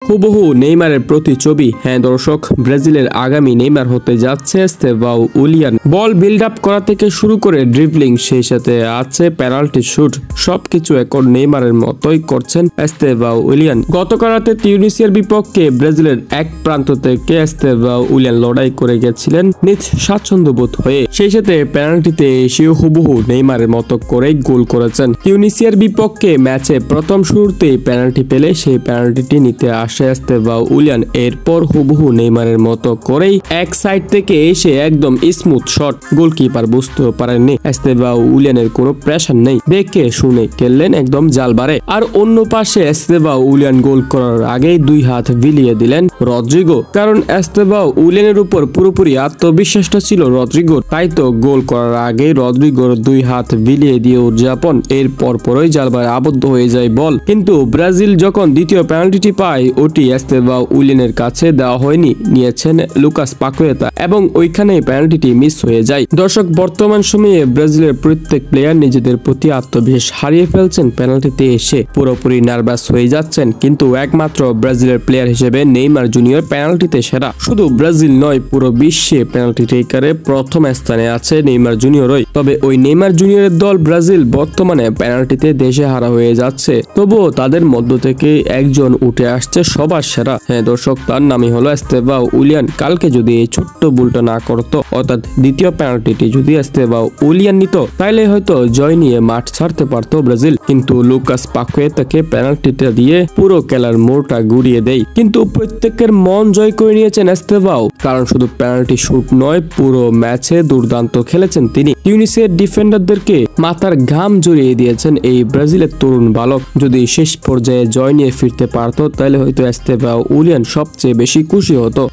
হুবহু নেইমারের প্রতিছবি। হ্যাঁ দর্শক, ব্রাজিলের আগামী নেইমার হতে যাচ্ছে এস্তেভাও উলিয়ান। বল বিল্ড আপ করা থেকে শুরু করে ড্রিবলিং, সেই সাথে আছে পেনাল্টি শুট, সবকিছু এখন নেইমারের মতোই করছেন এস্তেভাও উলিয়ান। গতকাল রাতে তিউনিসিয়ার বিপক্ষে ব্রাজিলের এক প্রান্ত থেকে এস্তেভাও উলিয়ান লড়াই করে গেছিলেন নিজ স্বাচ্ছন্দ্যবোধ হয়ে, সেই সাথে পেনাল্টিতে এসেও হুবহু নেইমারের মতো করেই গোল করেছেন। তিউনিসিয়ার বিপক্ষে ম্যাচে প্রথম শুরুতেই পেনাল্টি পেলে সেই পেনাল্টিটি নিতে আসে এস্তেভাও উলিয়ান। এরপর হুবহু নেইমারের মতো করেই এক সাইড থেকে এসে একদম স্মুথ শট, গোলকিপার বুঝতেও পারেননি। এস্তেভাও উলিয়ানের কোনো প্রেশার নেই, দেখে শুনে খেললেন একদম জালবারে। আর অন্য পাশে এস্তেভাও উলিয়ান গোল করার আগেই দুই হাত বিলিয়ে দিলেন রদ্রিগো, কারণ এস্তেভাও উলিয়ানের উপর পুরোপুরি আত্মবিশ্বাসটা ছিল রদ্রিগোর, তাই তো গোল করার আগে রদ্রিগোর দুই হাত বিলিয়ে দিয়ে উদযাপন। এর পরপরই জালবারে আবদ্ধ হয়ে যায় বল। কিন্তু ব্রাজিল যখন দ্বিতীয় পেনাল্টিটি পায়, ওটি এস্তেভাও উলিয়ানের কাছে দেওয়া হয়নি, নিয়েছেন লুকাস পাকুয়েতা, এবং ওইখানেই পেনাল্টিটি মিস হয়ে যায়। দর্শক, বর্তমান সময়ে ব্রাজিলের প্রত্যেক প্লেয়ার নিজেদের প্রতি আত্মবিশ্বাস হারিয়ে ফেলছেন, পেনাল্টিতে এসে পুরোপুরি নার্ভাস হয়ে যাচ্ছেন। কিন্তু একমাত্র ব্রাজিলের প্লেয়ার হিসেবে নেইমার জুনিয়র পেনাল্টিতে সেরা। শুধু ব্রাজিল নয়, পুরো বিশ্বে পেনাল্টি টেকারে প্রথম স্থানে আছে নেইমার জুনিয়রই। তবে ওই নেইমার জুনিয়রের দল ব্রাজিল বর্তমানে পেনাল্টিতে দেশে হারা হয়ে যাচ্ছে, তবুও তাদের মধ্য থেকে একজন উঠে আসছে সবার সেরা। হ্যাঁ দর্শক, তার নামই হলো এস্তেভাও উলিয়ান। কালকে যদি এই ছোট্ট ভুলটা না করতো, অর্থাৎ দ্বিতীয় পেনাল্টিটি যদি এস্তেভাও উলিয়ান নিত, তাইলে হয়তো জয় নিয়ে মাঠ ছাড়তে পারতো ব্রাজিল। কিন্তু লুকাস পাকুয়েতাকে পেনাল্টিটা দিয়ে পুরো খেলার মোড়টা ঘুরিয়ে দেয়। কিন্তু প্রত্যেকের মন জয় করে নিয়েছেন এস্তেভাও, কারণ শুধু পেনাল্টি শুট নয়, পুরো ম্যাচে দুর্দান্ত খেলেছেন তিনি। তিউনিসিয়ার ডিফেন্ডারদেরকে মাথার ঘাম জড়িয়ে দিয়েছেন এই ব্রাজিলের তরুণ বালক। যদি শেষ পর্যায়ে জয় নিয়ে ফিরতে পারতো, তাহলে হয়তো এস্তেভাও উলিয়ান সবচেয়ে বেশি খুশি হতো।